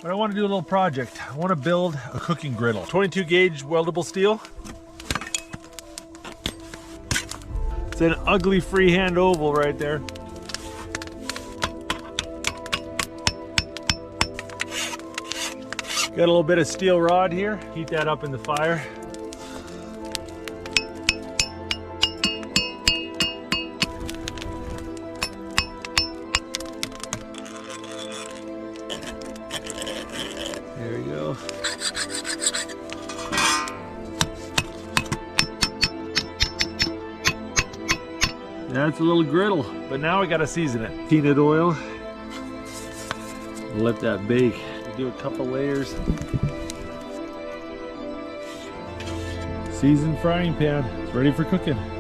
But I want to do a little project. I want to build a cooking griddle. 22 gauge weldable steel. It's an ugly freehand oval right there. Got a little bit of steel rod here. Heat that up in the fire. There we go. That's a little griddle, but now we gotta season it. Peanut oil. Let that bake. Do a couple layers. Seasoned frying pan. It's ready for cooking.